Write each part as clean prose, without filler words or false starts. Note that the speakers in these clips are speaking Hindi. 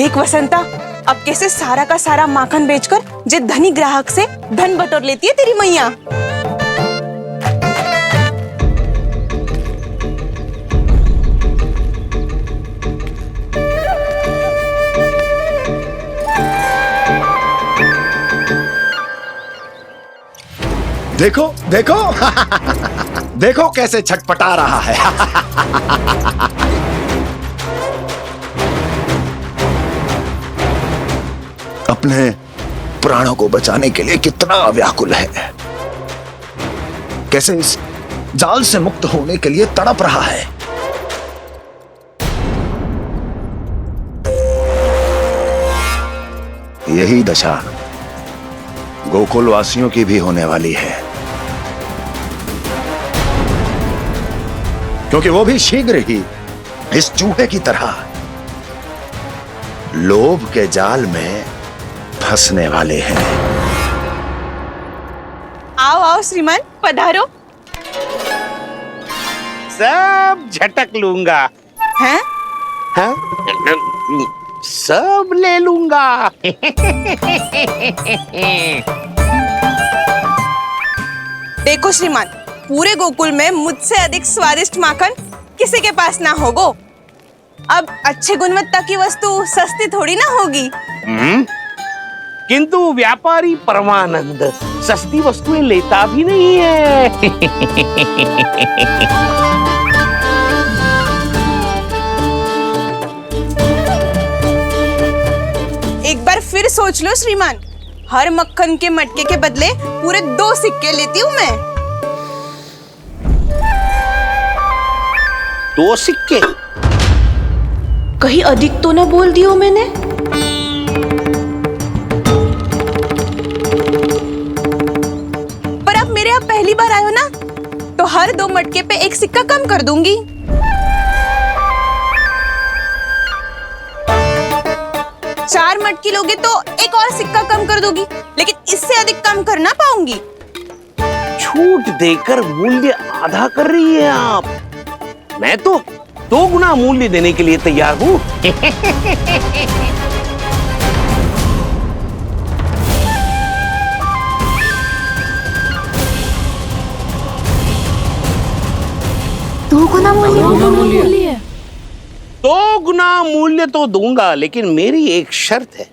देख वसंता, अब कैसे सारा का सारा माखन बेचकर जे धनी ग्राहक से धन बटोर लेती है तेरी मैया। देखो देखो देखो कैसे छटपटा रहा है। अपने प्राणों को बचाने के लिए कितना व्याकुल है, कैसे इस जाल से मुक्त होने के लिए तड़प रहा है। यही दशा गोकुल वासियों की भी होने वाली है, क्योंकि वो भी शीघ्र ही इस चूहे की तरह लोभ के जाल में फंसने वाले हैं। आओ आओ श्रीमान, पधारो। सब झटक लूंगा। हैं? हाँ? सब ले लूंगा। देखो श्रीमान, पूरे गोकुल में मुझसे अधिक स्वादिष्ट माखन किसी के पास ना होगो। अब अच्छे गुणवत्ता की वस्तु सस्ती थोड़ी ना होगी। किंतु व्यापारी परमानंद सस्ती वस्तुएं लेता भी नहीं है। एक बार फिर सोच लो श्रीमान, हर मक्खन के मटके के बदले पूरे 2 सिक्के लेती हूँ मैं। 2 सिक्के? कहीं अधिक तो ना बोल दियो मैंने? पर अब मेरे यहाँ पहली बार आयो ना, तो हर 2 मटके पे 1 सिक्का कम कर दूंगी। चार मटकी लोगे तो 1 और सिक्का कम कर दूंगी, लेकिन इससे अधिक कम कर ना पाऊंगी। छूट देकर मूल्य आधा कर रही है आप। मैं तो 2 गुना मूल्य देने के लिए तैयार हूँ। दो गुना मूल्य? 2 गुना मूल्य तो दूंगा, लेकिन मेरी एक शर्त है।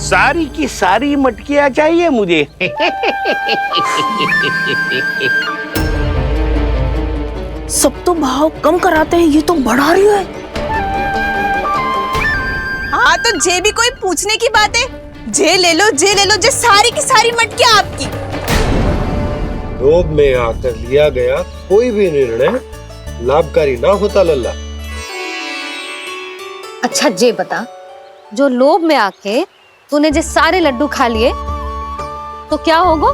सारी की सारी मटकियां चाहिए मुझे। सब तो भाव कम कराते हैं, ये तो बढ़ा रही है। हाँ तो जे भी कोई पूछने की बात है, जे ले लो, जे सारी की सारी मटकियां आपकी। लोभ में आकर लिया गया कोई भी निर्णय लाभकारी ना होता लल्ला। अच्छा जे बता, जो लोभ में आके तूने जे सारे लड्डू खा लिए तो क्या होगो?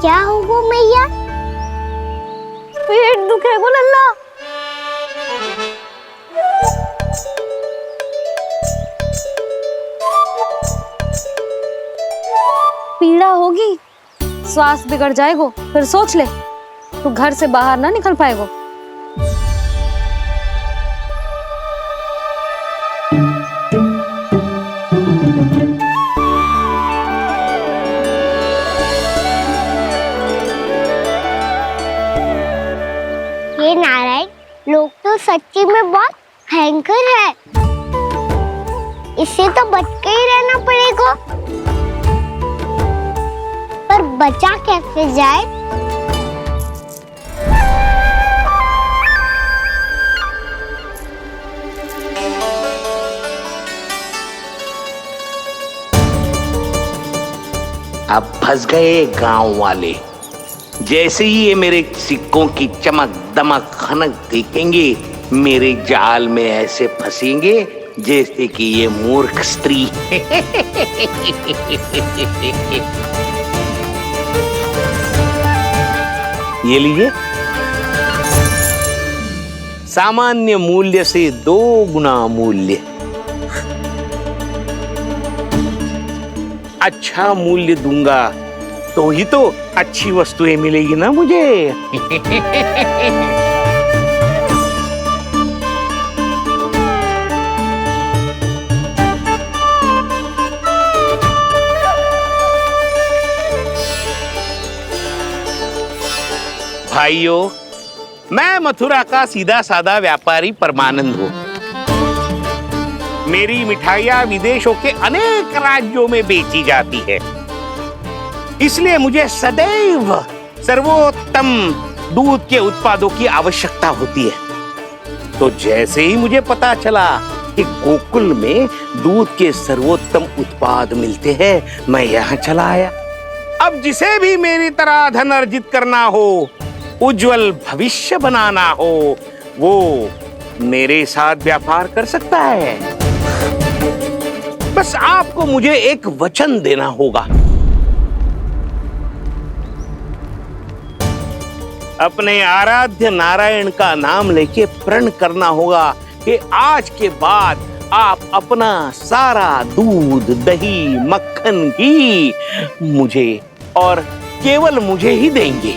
क्या होगो मैया? पेट दुखेगो लल्ला। पीड़ा होगी, स्वास्थ्य बिगड़ जाएगो, फिर सोच ले, तू घर से बाहर ना निकल पाएगो। ये नारायण लोग तो सच्ची में बहुत भयंकर है, इससे तो बच के ही रहना पड़ेगा। पर बचा कैसे जाए? अब फंस गए गांव वाले। जैसे ही ये मेरे सिक्कों की चमक दमक खनक देखेंगे, मेरे जाल में ऐसे फंसेंगे जैसे कि ये मूर्ख स्त्री। ये लीजिए, सामान्य मूल्य से 2 गुना मूल्य। अच्छा मूल्य दूंगा तो ही तो अच्छी वस्तुएं मिलेगी ना मुझे। भाइयों, मैं मथुरा का सीधा साधा व्यापारी परमानंद हूँ। मेरी मिठाइयाँ विदेशों के अनेक राज्यों में बेची जाती है, इसलिए मुझे सदैव सर्वोत्तम दूध के उत्पादों की आवश्यकता होती है। तो जैसे ही मुझे पता चला कि गोकुल में दूध के सर्वोत्तम उत्पाद मिलते हैं, मैं यहाँ चला आया। अब जिसे भी मेरी तरह धन अर्जित करना हो, उज्जवल भविष्य बनाना हो, वो मेरे साथ व्यापार कर सकता है। बस आपको मुझे एक वचन देना होगा। अपने आराध्य नारायण का नाम लेके प्रण करना होगा कि आज के बाद आप अपना सारा दूध, दही, मक्खन, घी मुझे और केवल मुझे ही देंगे।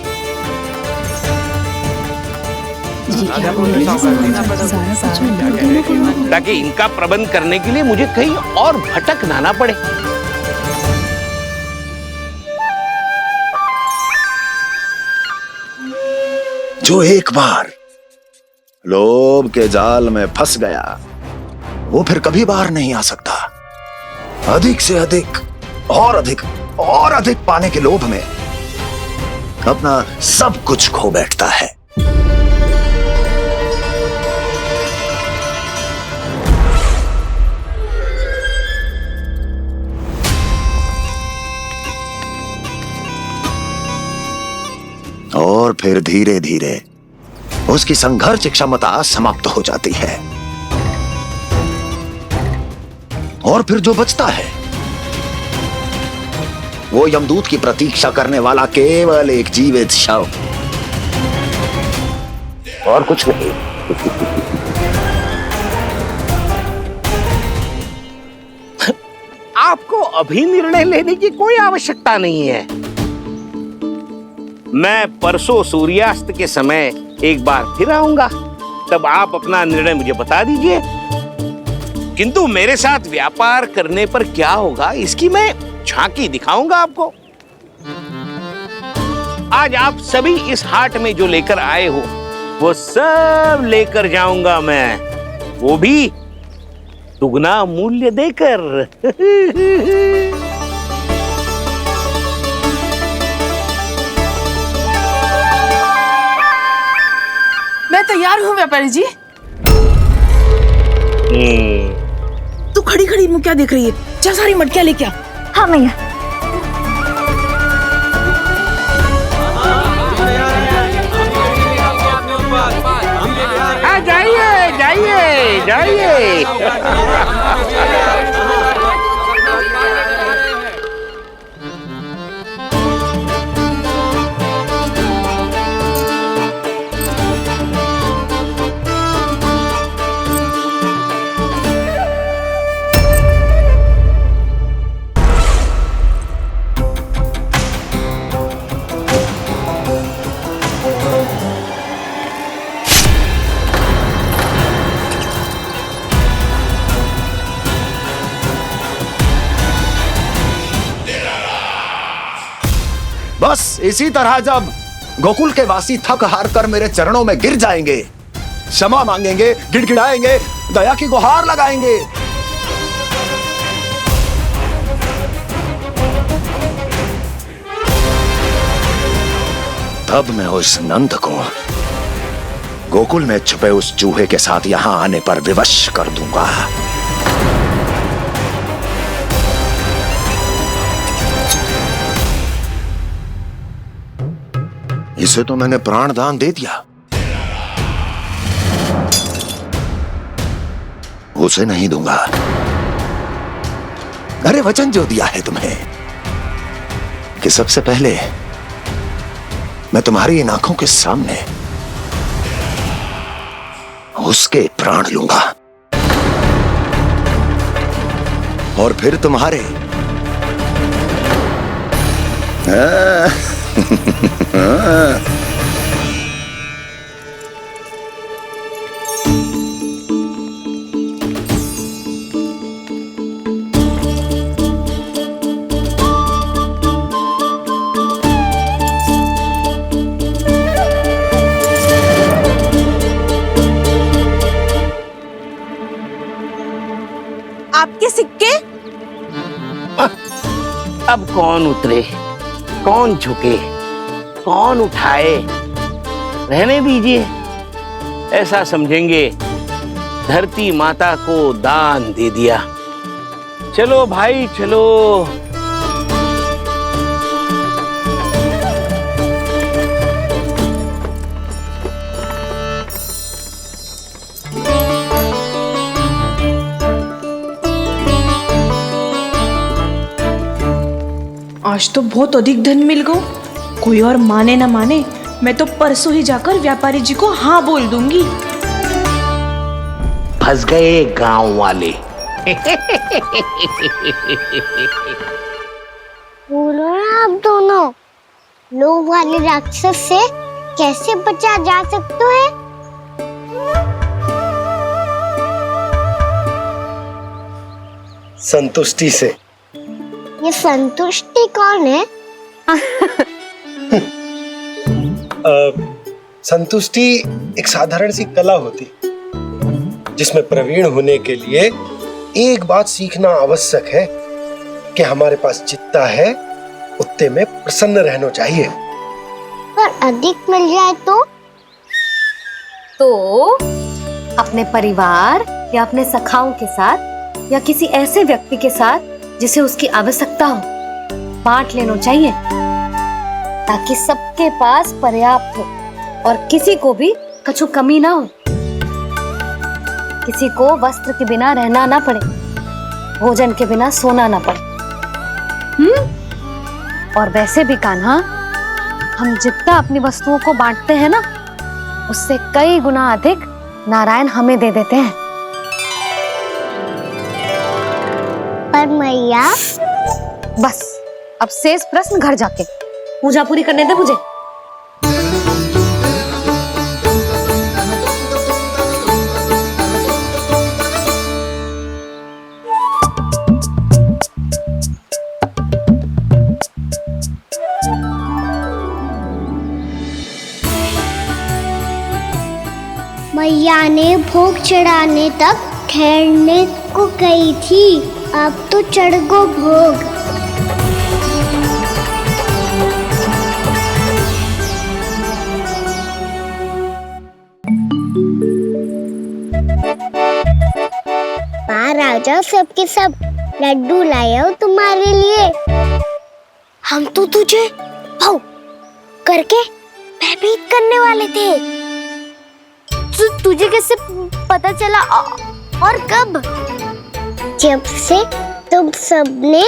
ताकि इनका प्रबंध करने के लिए मुझे कहीं और भटकना ना पड़े। जो एक बार लोभ के जाल में फंस गया, वो फिर कभी बाहर नहीं आ सकता। अधिक से अधिक और अधिक और अधिक पाने के लोभ में अपना सब कुछ खो बैठता है। और फिर धीरे धीरे उसकी संघर्ष क्षमता समाप्त हो जाती है, और फिर जो बचता है वो यमदूत की प्रतीक्षा करने वाला केवल एक जीवित शव, और कुछ नहीं। आपको अभी निर्णय लेने की कोई आवश्यकता नहीं है। मैं परसों सूर्यास्त के समय एक बार फिर आऊंगा, तब आप अपना निर्णय मुझे बता दीजिए। किंतु मेरे साथ व्यापार करने पर क्या होगा, इसकी मैं झांकी दिखाऊंगा आपको। आज आप सभी इस हाट में जो लेकर आए हो, वो सब लेकर जाऊंगा मैं, वो भी दुगना मूल्य देकर। मैं तैयार हूँ व्यापारी जी। तू खड़ी खड़ी मुँह क्या देख रही है? जा सारी मटकियाँ लेके आ। हाँ मैया। जाइए जाइए जाइए। बस इसी तरह जब गोकुल के वासी थक हार कर मेरे चरणों में गिर जाएंगे, क्षमा मांगेंगे, गिड़गिड़ाएंगे, दया की गुहार लगाएंगे, तब मैं उस नंद को गोकुल में छुपे उस चूहे के साथ यहां आने पर विवश कर दूंगा। इसे तो मैंने प्राण दान दे दिया, उसे नहीं दूंगा। अरे वचन जो दिया है तुम्हें कि सबसे पहले मैं तुम्हारी इन आंखों के सामने उसके प्राण लूंगा, और फिर तुम्हारे अब कौन उतरे, कौन झुके, कौन उठाए, रहने दीजिए। ऐसा समझेंगे धरती माता को दान दे दिया। चलो भाई चलो। आज तो बहुत अधिक धन मिल गो। कोई और माने ना माने, मैं तो परसों ही जाकर व्यापारी जी को हाँ बोल दूंगी। फंस गए गांव वाले। बोलो ना आप दोनों, लोभ वाले राक्षस से कैसे बचा जा सकते है? संतुष्टि से। ये संतुष्टि कौन है? संतुष्टि एक साधारण सी कला होती जिसमें प्रवीण होने के लिए एक बात सीखना आवश्यक है कि हमारे पास जितना है उतने में प्रसन्न रहना चाहिए। पर अधिक मिल जाए तो अपने परिवार या अपने सखाओं के साथ या किसी ऐसे व्यक्ति के साथ जिसे उसकी आवश्यकता हो बांट लेना चाहिए, ताकि सबके पास पर्याप्त हो और किसी को भी कछु कमी ना हो, किसी को वस्त्र के बिना रहना ना पड़े, भोजन के बिना सोना ना पड़े। और वैसे भी कान्हा, हम जितना अपनी वस्तुओं को बांटते हैं ना, उससे कई गुना अधिक नारायण हमें दे देते हैं। पर मैया। बस अब शेष प्रश्न घर जाके पूजा पूरी करने दे मुझे। मैया ने भोग चढ़ाने तक ठहरने को कही थी, अब तो चढ़ गो भोग। बाहर आ जाओ, सबके सब लड्डू लाए हो तुम्हारे लिए। हम तो तुझे भाव करके भयभीत करने वाले थे। तुझे कैसे पता चला और कब? जब से तुम सबने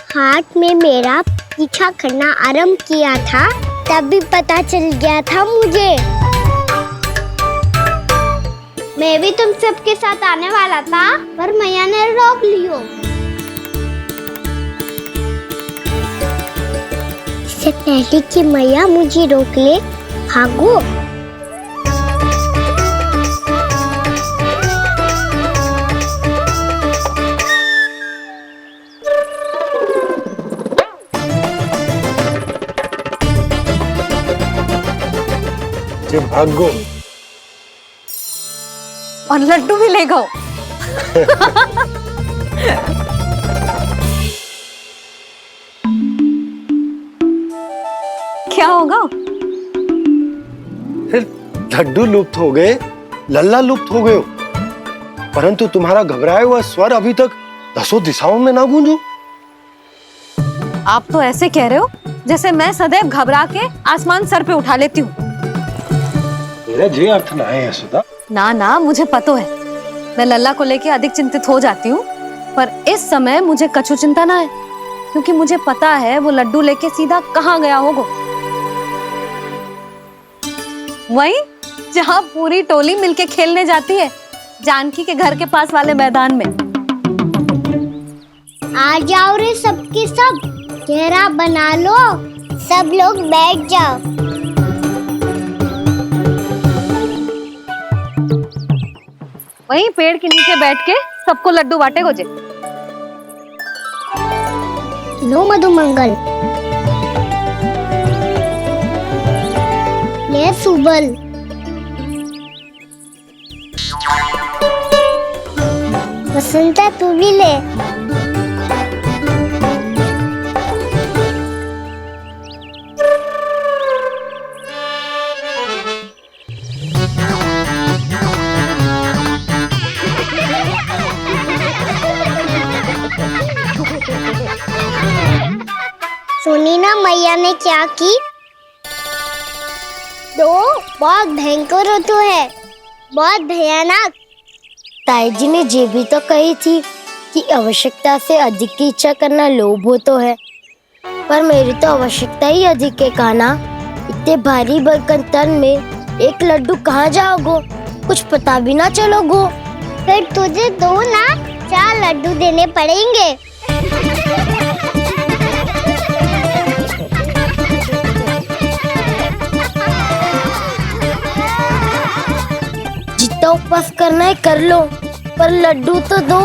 हाथ में मेरा पीछा करना आरंभ किया था, तभी पता चल गया था मुझे। मैं भी तुम सबके साथ आने वाला था, पर मैया ने रोक लियो। इससे पहले कि मैया मुझे रोक ले, भागो। भागो। और लड्डू भी ले गो। क्या होगा? फिर लड्डू लुप्त हो गए, लल्ला लुप्त हो गए हो, परंतु तुम्हारा घबराया हुआ स्वर अभी तक 10 दिशाओं में ना गूंजो। आप तो ऐसे कह रहे हो जैसे मैं सदैव घबरा के आसमान सर पे उठा लेती हूँ। मेरा ये अर्थ ना है यशोदा। ना ना, मुझे पता है, मैं लल्ला को लेके अधिक चिंतित हो जाती हूँ, पर इस समय मुझे कछु चिंता ना है, क्योंकि मुझे पता है वो लड्डू लेके सीधा कहाँ गया होगा। वहीं जहाँ पूरी टोली मिलके खेलने जाती है, जानकी के घर के पास वाले मैदान में। आ जाओ रे सबके सब, घेरा बना लो, सब लोग बैठ जाओ। वहीं पेड़ के नीचे बैठ के सबको लड्डू बांटे गोजे। लो मधुमंगल, ले सुबल, वसंता तू भी ले। क्या की? तो बहुत भयंकर ऋतु है, बहुत भयानक। ताई जी ने ये भी तो कही थी कि आवश्यकता से अधिक की इच्छा करना लोभ हो तो है, पर मेरी तो आवश्यकता ही अधिक है कान्हा। इतने भारी बर्तन तन में एक लड्डू कहाँ जाओगो, कुछ पता भी ना चलोगो। फिर तुझे 2 ना 4 लड्डू देने पड़ेंगे। जितना उपवास करना है कर लो, पर लड्डू तो दो।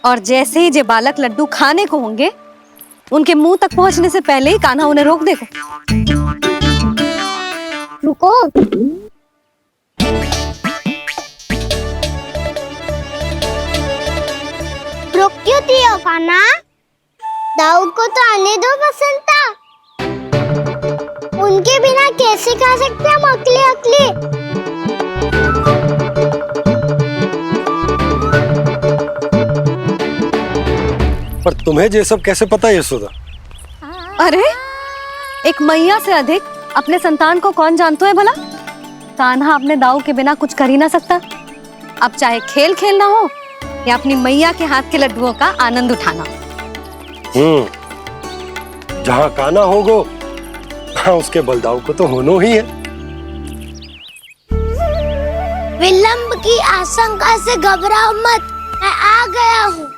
और जैसे ही जे बालक लड्डू खाने को होंगे, उनके मुंह तक पहुंचने से पहले ही कान्हा उन्हें रोक देगा। रुको। रोक क्यों दिया कान्हा? दाऊ को तो आने दो बसंता। उनके बिना कैसे खा सकते हम अकेले अकेले? पर तुम्हें ये सब कैसे पता है यशोदा? अरे, एक मैया से अधिक अपने संतान को कौन जानता है भला? कान्हा अपने दाऊ के बिना कुछ कर ही ना सकता। अब चाहे खेल खेलना हो या अपनी मैया के हाथ के लड्डुओं का आनंद उठाना। जहाँ कान्हा होगो, हाँ उसके बलदाऊ को तो होना ही है। विलंब की आशंका से घबराओ मत, मैं आ गया हूँ।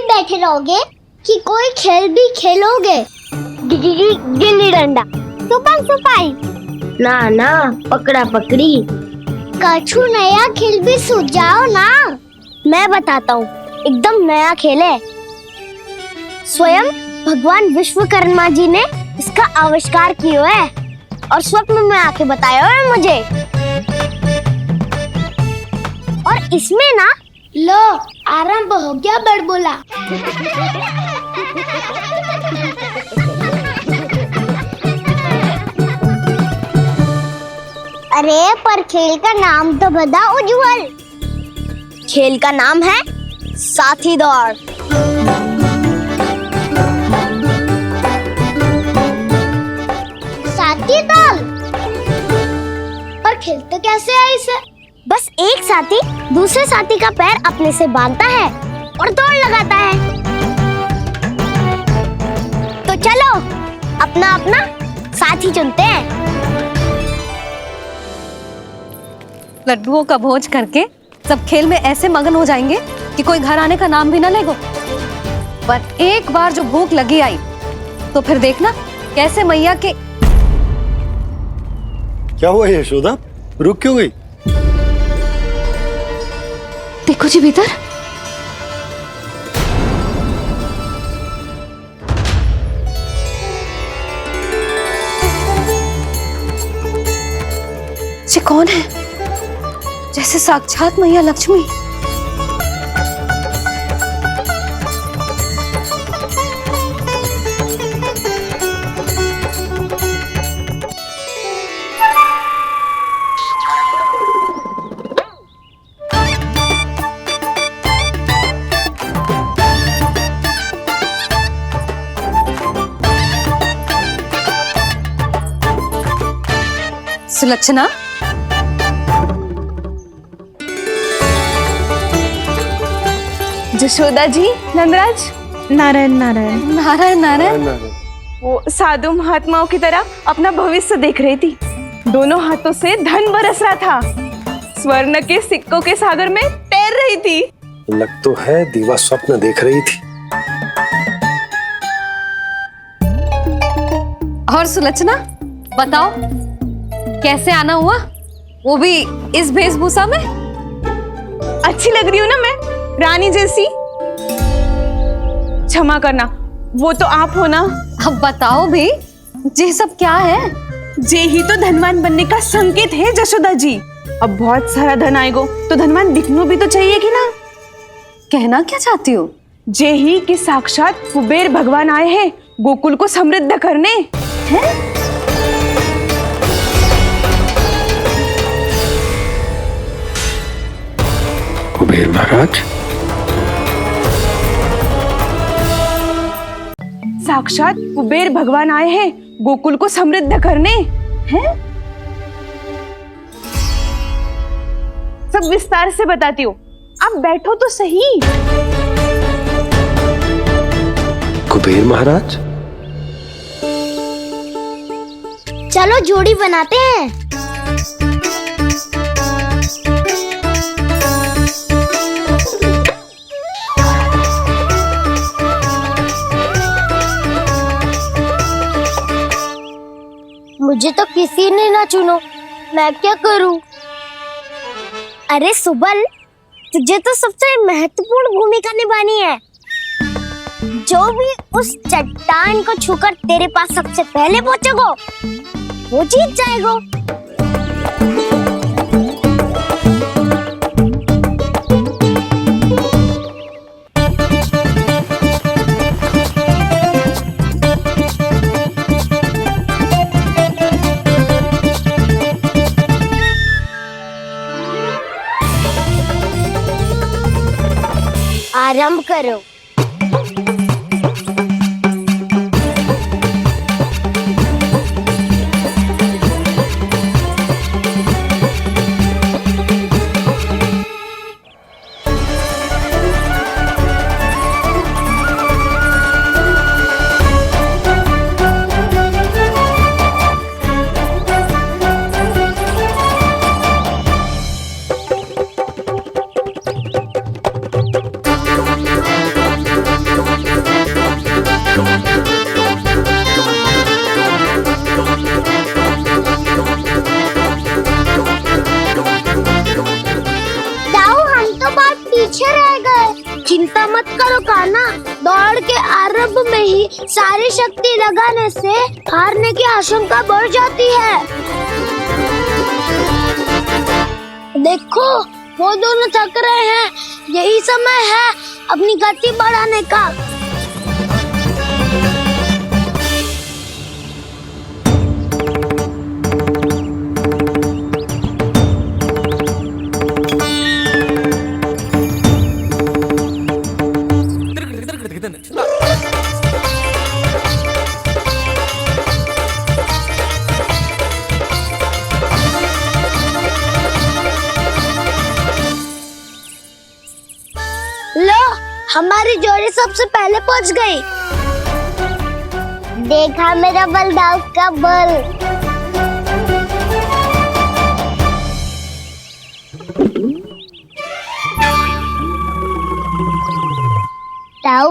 बैठे रहोगे कि कोई खेल भी खेलोगे? गिल्ली डंडा, छुपन छुपाई? ना ना, पकड़ा पकड़ी। कछु नया खेल भी सुझाओ ना। मैं बताता हूँ, एकदम नया खेल है। स्वयं भगवान विश्वकर्मा जी ने इसका आविष्कार किया है और स्वप्न में आके बताया है मुझे। और इसमें ना, लो आरंभ हो गया बड़बोला। अरे पर खेल का नाम तो बता उज्जवल। खेल का नाम है साथी दौड़। साथी दौड़? पर खेलते कैसे है इसे? बस एक साथी दूसरे साथी का पैर अपने से बांधता है और दौड़ लगाता है। तो चलो अपना अपना साथी चुनते हैं। लड्डुओं का भोज करके सब खेल में ऐसे मगन हो जाएंगे कि कोई घर आने का नाम भी ना लेगो। पर एक बार जो भूख लगी आई तो फिर देखना कैसे मैया के। क्या हुआ यशोदा, रुक क्यों गई? देखो जी भीतर। ये कौन है? जैसे साक्षात मैया लक्ष्मी। सुलक्षणा, जशोदा जी, नंदराज, नारायण नारायण। नारायण नारायण। वो साधु महात्माओं की तरह अपना भविष्य देख रही थी। दोनों हाथों से धन बरस रहा था, स्वर्ण के सिक्कों के सागर में तैर रही थी। लग तो है दीवा स्वप्न देख रही थी। और सुलक्षणा, बताओ कैसे आना हुआ, वो भी इस वेशभूषा में? अच्छी लग रही हूँ ना मैं, रानी जैसी? क्षमा करना, वो तो आप हो ना। अब बताओ भी, ये सब क्या है? जे ही तो धनवान बनने का संकेत है जशोदा जी। अब बहुत सारा धन आएगा तो धनवान दिखना भी तो चाहिए कि ना। कहना क्या चाहती हो? जे ही कि साक्षात कुबेर भगवान आए हैं गोकुल को समृद्ध करने। हैं? कुबेर महाराज? साक्षात कुबेर भगवान आए हैं गोकुल को समृद्ध करने। हैं? सब विस्तार से बताती हूँ, आप बैठो तो सही। कुबेर महाराज? चलो जोड़ी बनाते हैं। मुझे तो किसी ने ना चुनो, मैं क्या करूं? अरे सुबल, तुझे तो सबसे महत्वपूर्ण भूमिका निभानी है। जो भी उस चट्टान को छूकर तेरे पास सबसे पहले पहुंचेगा, वो जीत जाएगा। आरंभ करो। चिंता मत करो कान्हा, दौड़ के आरंभ में ही सारी शक्ति लगाने से हारने की आशंका बढ़ जाती है। देखो वो दोनों थक रहे हैं, यही समय है अपनी गति बढ़ाने का। लो, हमारी जोड़ी सबसे पहले पहुंच गई। देखा मेरा बलदाव का बल। ताऊ,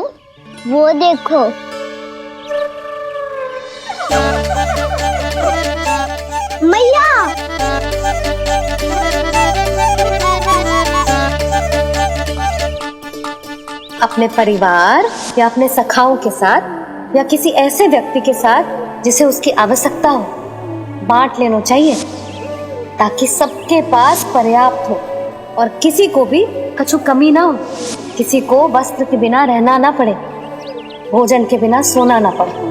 वो देखो। मैया, अपने परिवार या अपने सखाओं के साथ या किसी ऐसे व्यक्ति के साथ जिसे उसकी आवश्यकता हो, बांट लेना चाहिए ताकि सबके पास पर्याप्त हो और किसी को भी कछु कमी ना हो, किसी को वस्त्र के बिना रहना ना पड़े, भोजन के बिना सोना ना पड़े।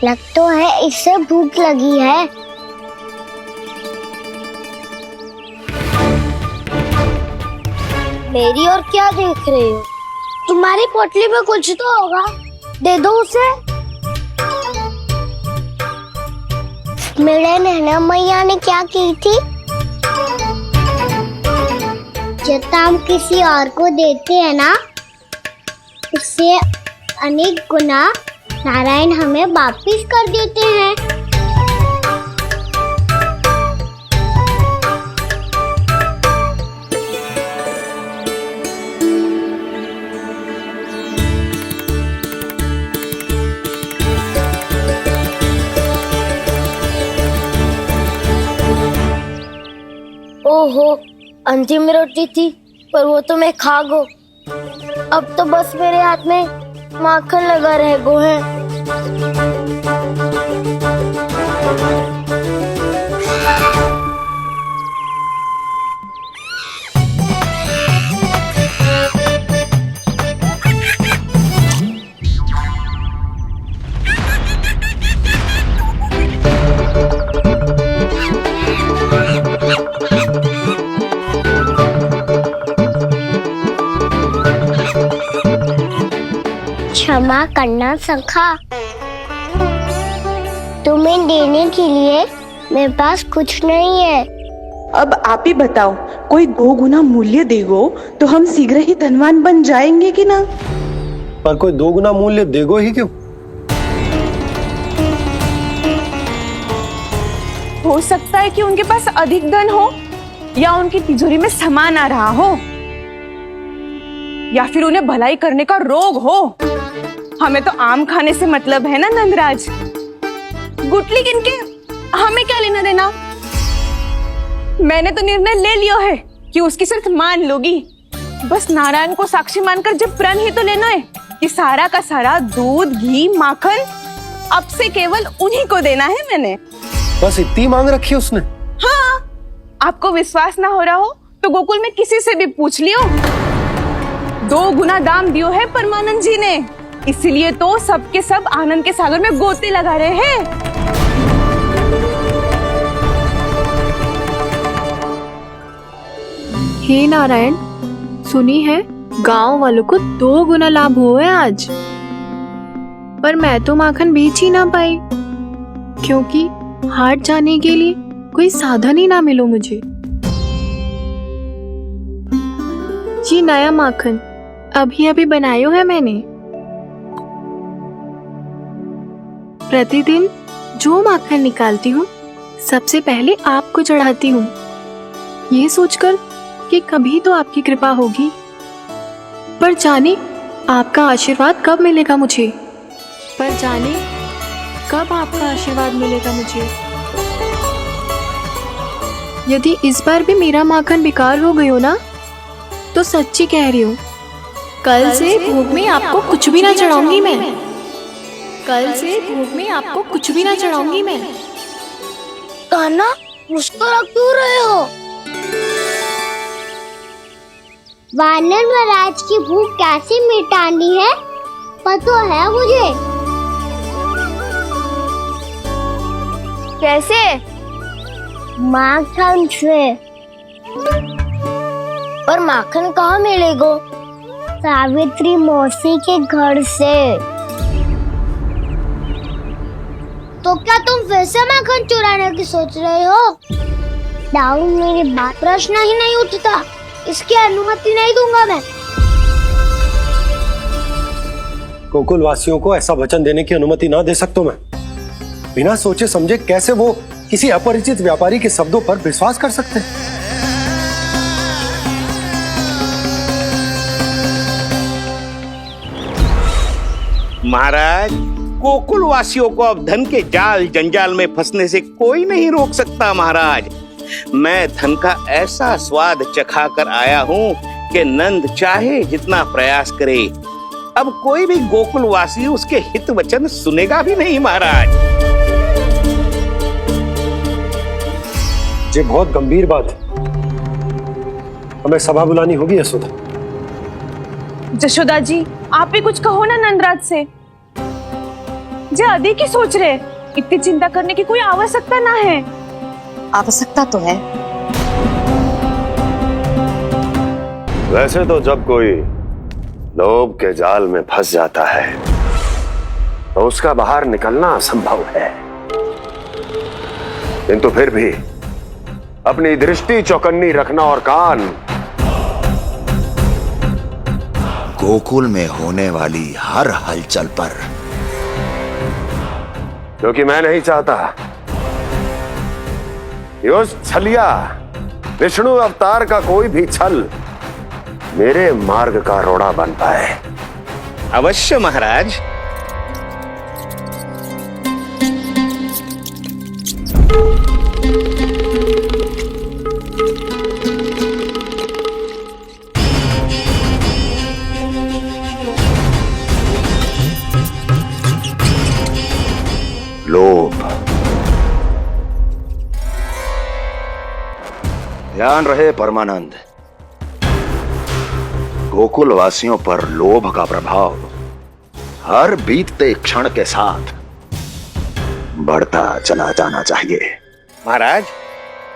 लग तो है इससे भूख लगी है। मेरी और क्या देख रहे हो? तुम्हारी पोटली में कुछ तो होगा, दे दो उसे। मेरे नैना मैया ने क्या की थी? जितना हम किसी और को देते हैं ना, उससे अनेक गुना नारायण हमें वापिस कर देते हैं। ओहो, अंतिम रोटी थी पर वो तो मैं खा गो। अब तो बस मेरे हाथ में माखन लगा रह गो है। क्षमा करना सखा, तुम्हें देने के लिए मेरे पास कुछ नहीं है। अब आप ही बताओ, कोई 2 गुना मूल्य देगो तो हम शीघ्र ही धनवान बन जाएंगे कि ना? पर कोई 2 गुना मूल्य देगो ही क्यों? हो सकता है कि उनके पास अधिक धन हो, या उनकी तिजोरी में सामान आ रहा हो, या फिर उन्हें भलाई करने का रोग हो। हमें तो आम खाने से मतलब है ना नंदराज। गुटली किनके, हमें क्या लेना देना। मैंने तो निर्णय ले लिया है कि उसकी शर्त मान लोगी। बस नारायण को साक्षी मानकर जब प्रण ही तो लेना है कि सारा का सारा दूध, घी, माखन अब से केवल उन्हीं को देना है मैंने। बस इतनी मांग रखी है उसने? हाँ, आपको विश्वास ना हो रहा हो तो गोकुल में किसी से भी पूछ लियो। 2 गुना दाम दियो है परमानंद जी ने, इसीलिए तो सबके सब आनंद के सागर में गोते लगा रहे हैं। हे नारायण, सुनी है गांव वालों को 2 गुना लाभ हुआ है आज, पर मैं तो माखन बेच ही ना पाई क्योंकि हाट जाने के लिए कोई साधन ही ना मिलो मुझे। जी नया माखन अभी अभी बनायो है मैंने। प्रतिदिन जो माखन निकालती हूँ सबसे पहले आपको चढ़ाती हूँ, ये सोचकर कि कभी तो आपकी कृपा होगी। पर जाने आपका आशीर्वाद कब मिलेगा मुझे, पर जाने कब आपका आशीर्वाद मिलेगा मुझे। यदि इस बार भी मेरा माखन बेकार हो गयो ना, तो सच्ची कह रही हूँ, कल से भोग में आपको कुछ भी ना चढ़ाऊंगी मैं। कल से भोग में आपको कुछ भी ना चढ़ाऊंगी मैं। कान्हा, मुस्कुरा क्यों रहे हो? वानर महाराज की भूख कैसे मिटानी है पता है मुझे। कैसे? माखन से। और माखन कहाँ मिलेगो? सावित्री मौसी के घर से। तो क्या तुम फिर से माखन चुराने की सोच रहे हो? दाऊ, मेरी बात प्रश्न ही नहीं उठता, इसकी अनुमति नहीं दूंगा मैं। गोकुल वासियों को ऐसा वचन देने की अनुमति ना दे सकता मैं। बिना सोचे समझे कैसे वो किसी अपरिचित व्यापारी के शब्दों पर विश्वास कर सकते हैं? महाराज, गोकुल वासियों को अब धन के जाल जंजाल में फंसने से कोई नहीं रोक सकता। महाराज, मैं धन का ऐसा स्वाद चखा कर आया हूँ कि नंद चाहे जितना प्रयास करे, अब कोई भी गोकुल वासी उसके हित वचन सुनेगा भी नहीं। महाराज, ये बहुत गंभीर बात है, हमें सभा बुलानी होगी यशोदा। जशोदा जी, आप भी कुछ कहो ना नंदराज से। जे अधिक ही सोच रहे, इतनी चिंता करने की कोई आवश्यकता ना है। आवश्यकता तो है। वैसे तो जब कोई लोभ के जाल में फंस जाता है तो उसका बाहर निकलना असंभव है। किंतु फिर भी अपनी दृष्टि चौकन्नी रखना और कान गोकुल में होने वाली हर हलचल पर, क्योंकि मैं नहीं चाहता कि उस छलिया विष्णु अवतार का कोई भी छल मेरे मार्ग का रोड़ा बन पाए। अवश्य महाराज। लोभ, ध्यान रहे परमानंद, गोकुल वासियों पर लोभ का प्रभाव हर बीतते क्षण के साथ बढ़ता चला जाना चाहिए। महाराज,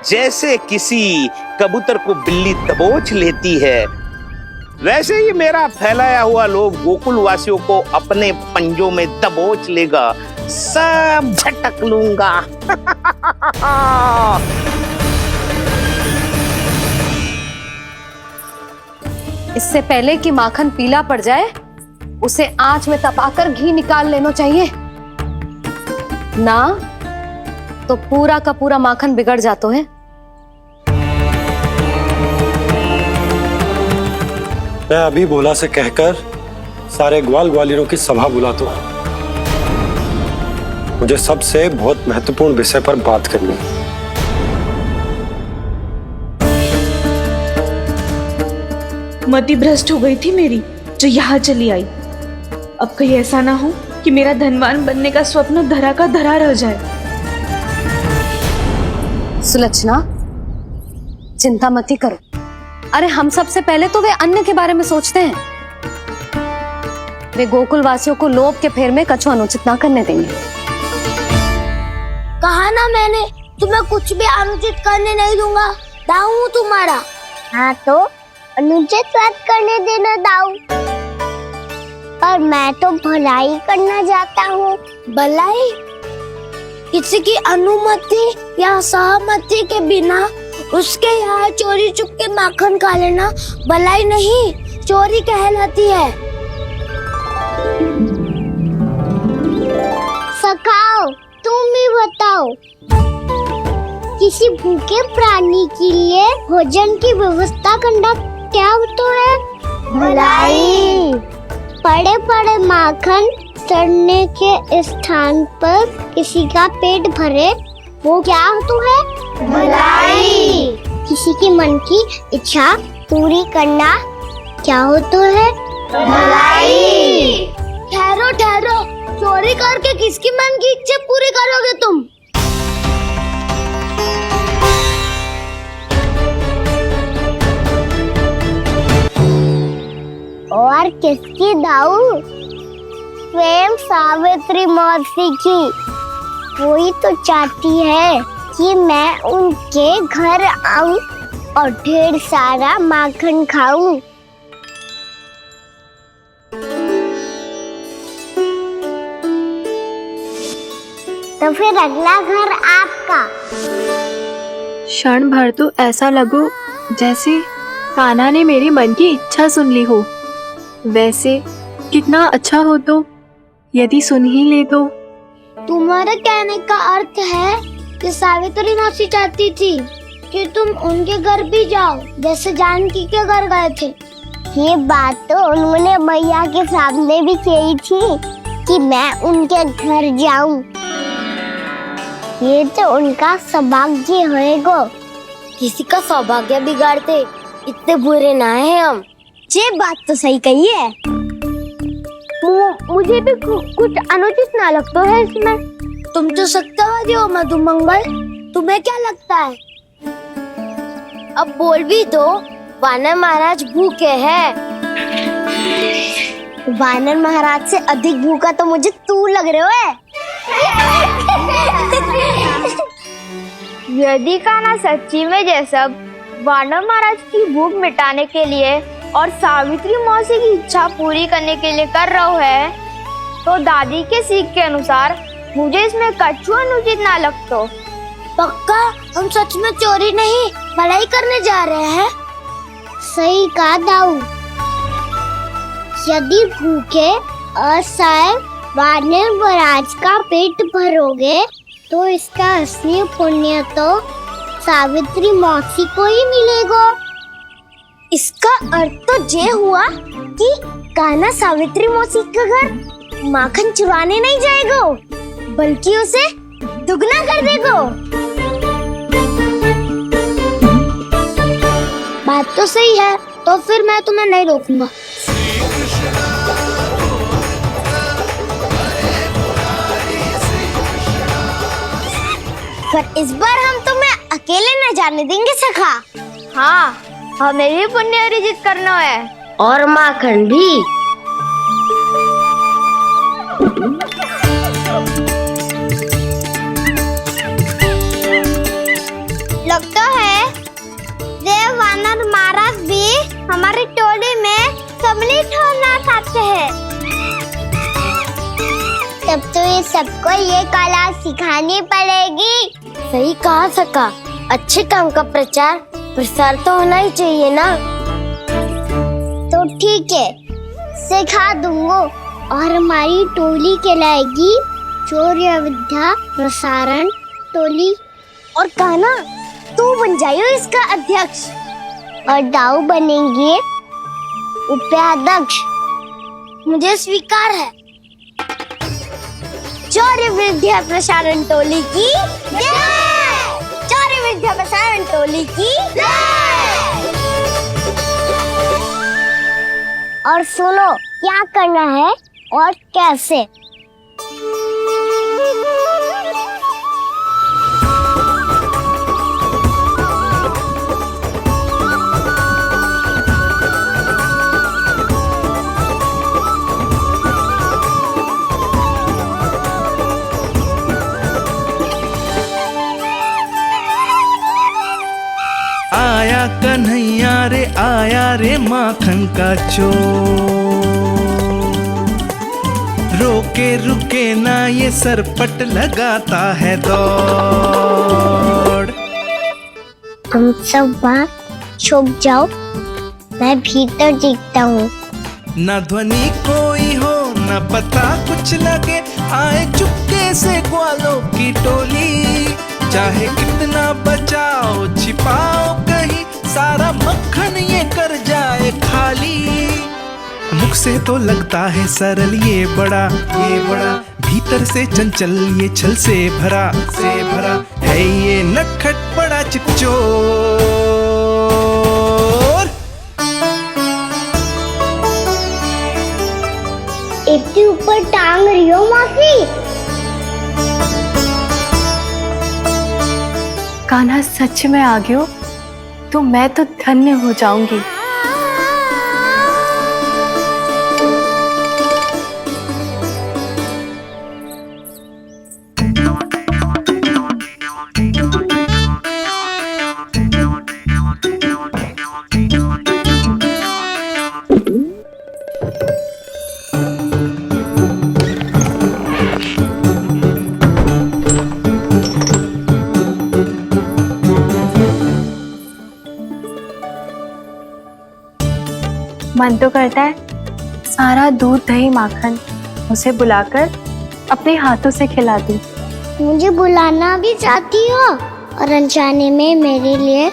जैसे किसी कबूतर को बिल्ली दबोच लेती है, वैसे ही मेरा फैलाया हुआ लोभ गोकुल वासियों को अपने पंजों में दबोच लेगा। सब झटक लूंगा। इससे पहले कि माखन पीला पड़ जाए, उसे आंच में तपाकर घी निकाल लेना चाहिए, ना तो पूरा का पूरा माखन बिगड़ जाता है। मैं अभी भोला से कहकर सारे ग्वाल ग्वालियरों की सभा बुलाता हूं। मुझे सबसे बहुत महत्वपूर्ण विषय पर बात करनी है। मति भ्रष्ट हो गई थी मेरी, जो यहाँ चली आई। अब कहीं ऐसा ना हो कि मेरा धनवान बनने का स्वप्न धरा का धरा रह जाए। सुलक्षणा, चिंता मत करो। अरे हम सबसे पहले तो वे अन्न के बारे में सोचते हैं। वे गोकुल वासियों को लोभ के फेर में कछु अनुचित ना करने देंगे। कहा ना मैंने, तुम्हें कुछ भी अनुचित करने नहीं दूंगा। दाऊ हूँ तुम्हारा। हाँ तो अनुचित बात करने देना दाऊ, पर मैं तो भलाई करना चाहता हूँ। भलाई? किसी की अनुमति या सहमति के बिना उसके यहाँ चोरी चुप के माखन खा लेना भलाई नहीं, चोरी कहलाती है। सखाओ, तुम ही बताओ, किसी भूखे प्राणी के लिए भोजन की व्यवस्था करना क्या होता है? भलाई। पड़े पड़े माखन चढ़ने के स्थान पर किसी का पेट भरे, वो क्या होता है? भलाई। किसी के मन की इच्छा पूरी करना क्या होता है? भलाई। ठहरो ठहरो, चोरी करके किसकी मन की इच्छा पूरी करोगे तुम? और किसकी दाऊ? स्वयं सावित्री मौसी की। वही तो चाहती है कि मैं उनके घर आऊं और ढेर सारा माखन खाऊं। तो फिर अगला घर आपका। क्षण भर तो ऐसा लगो जैसे कान्हा ने मेरे मन की इच्छा सुन ली हो। वैसे कितना अच्छा हो तो यदि सुन ही ले तो। तुम्हारे कहने का अर्थ है कि सावित्री मौसी चाहती थी कि तुम उनके घर भी जाओ, जैसे जानकी के घर गए थे। ये बात तो उन्होंने मैया के सामने भी कही थी कि मैं उनके घर जाऊं। ये तो उनका सौभाग्य होएगा। किसी का सौभाग्य बिगाड़ते इतने बुरे ना है हम। ये बात तो सही कही है। मुझे भी कुछ अनुचित ना लगता है इसमें। तुम तो सत्यवादी हो मधुमंगल, तुम्हें क्या लगता है? अब बोल भी दो, वानर महाराज भूखे हैं। वानर महाराज से अधिक भूखा तो मुझे तू लग रहे हो। यदि कान्हा सच्ची में जैसा वानर महाराज की भूख मिटाने के लिए और सावित्री मौसी की इच्छा पूरी करने के लिए कर रहा है, तो दादी के सीख के अनुसार मुझे इसमें कछु अनुचित ना लगता। पक्का हम सच में चोरी नहीं भलाई करने जा रहे हैं? सही कहा दाऊ। यदि भूखे असहाय वानर महाराज का पेट भरोगे तो इसका असली पुण्य तो सावित्री मौसी को ही मिलेगा। इसका अर्थ तो ये हुआ कि कान्हा सावित्री मौसी का घर माखन चुराने नहीं जाएगा, बल्कि उसे दुगना कर देगा। बात तो सही है, तो फिर मैं तुम्हें नहीं रोकूंगा। पर इस बार हम तुम्हें अकेले न जाने देंगे सखा। हाँ, हमें भी पुण्य अर्जित करना है। और माखन भी। लगता है देव वानर महाराज भी हमारी टोली में सम्मिलित होना चाहते हैं। तब तो ये सबको ये कला सिखानी पड़ेगी। सही कहा सका। अच्छे काम का प्रचार प्रसार तो होना ही चाहिए ना। तो ठीक है, सिखा दूंगा और हमारी टोली कहलाएगी चौर्य विद्या प्रसारण टोली। और कान्हा तू बन जाइयो इसका अध्यक्ष। और दाऊ बनेंगे उपाध्यक्ष। मुझे स्वीकार है। चौर्य विद्या प्रसारण टोली की जय। चौर्य विद्या प्रसारण टोली की जय। और सुनो क्या करना है और कैसे। आया कन्हैया रे आया रे माखन का चोर, रोके रुके ना ये सरपट लगाता है दौड़। तुम सब वहाँ छुप जाओ, मैं भीतर देखता हूँ। न ध्वनि कोई हो न पता कुछ लगे, आए चुपके से ग्वालों की टोली। चाहे कितना बचाओ छिपाओ कहीं, सारा मक्खन ये कर जाए खाली। मुख से तो लगता है सरल ये बड़ा भीतर से चंचल ये छल से भरा है ये नटखट बड़ा चिकचोर। इतनी ऊपर टांग रही हो मौसी। कान्हा सच में आ गयो तो मैं तो धन्य हो जाऊंगी। मन तो करता है सारा दूध दही माखन उसे बुलाकर अपने हाथों से खिला दूं। मुझे बुलाना भी चाहती हो और अनजाने में मेरे लिए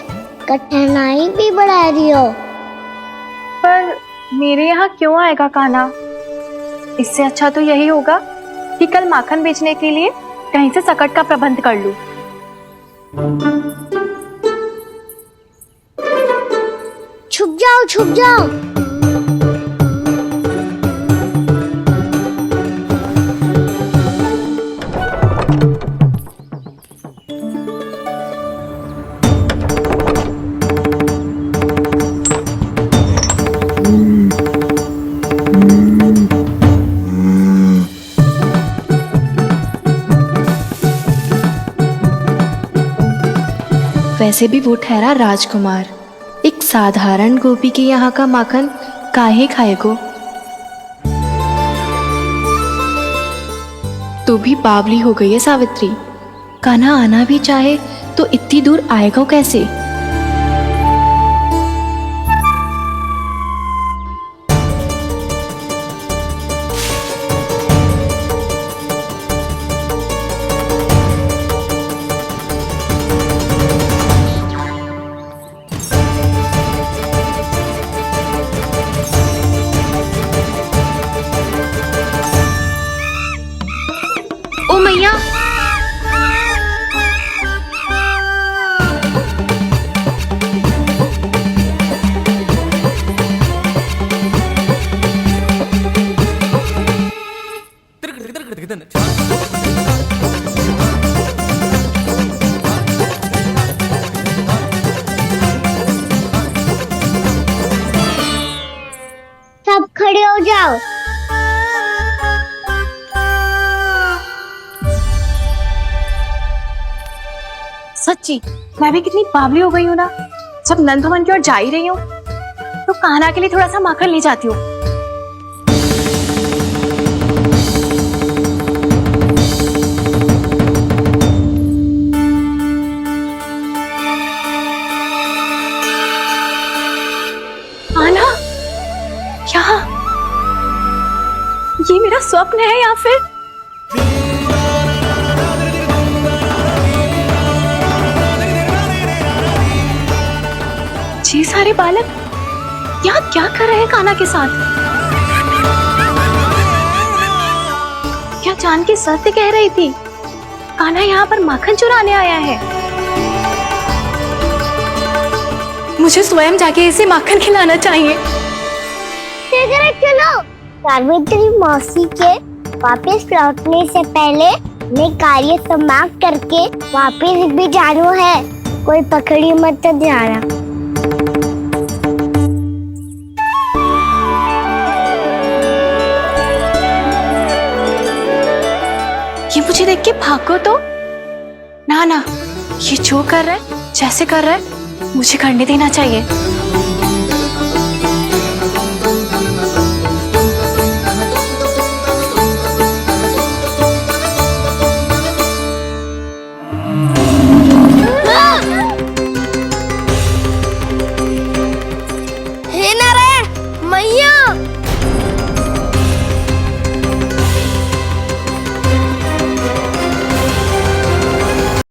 कठिनाई भी बढ़ा रही हो। पर मेरे यहाँ क्यों आएगा कान्हा? इससे अच्छा तो यही होगा कि कल माखन बेचने के लिए कहीं से सकट का प्रबंध कर लूं। छुप जाओ छुप जाओ। वैसे भी वो ठहरा राजकुमार, एक साधारण गोपी के यहाँ का माखन काहे खाएगो। तू भी बावली हो गई है सावित्री। कान्हा आना भी चाहे तो इतनी दूर आएगा कैसे? ओ मैया, सब खड़े हो जाओ। सच्ची मैं भी कितनी बावली हो गई हूँ ना। जब नंद भवन की ओर जा ही रही हूँ तो कान्हा के लिए थोड़ा सा माखन ले जाती हूँ। कान्हा, यहाँ ये मेरा स्वप्न है या फिर ये सारे बालक यहाँ क्या कर रहे हैं कान्हा के साथ? क्या जानकी सत्य कह रही थी? कान्हा यहाँ पर माखन चुराने आया है। मुझे स्वयं जाके इसे माखन खिलाना चाहिए। चलो, सावित्री मौसी के वापस लौटने से पहले मैं कार्य समाप्त करके वापस भी जाना है। कोई पकड़ी मत जाना। ये मुझे देख के भागो तो ना, ये जो कर रहा है, जैसे कर रहा है, मुझे करने देना चाहिए।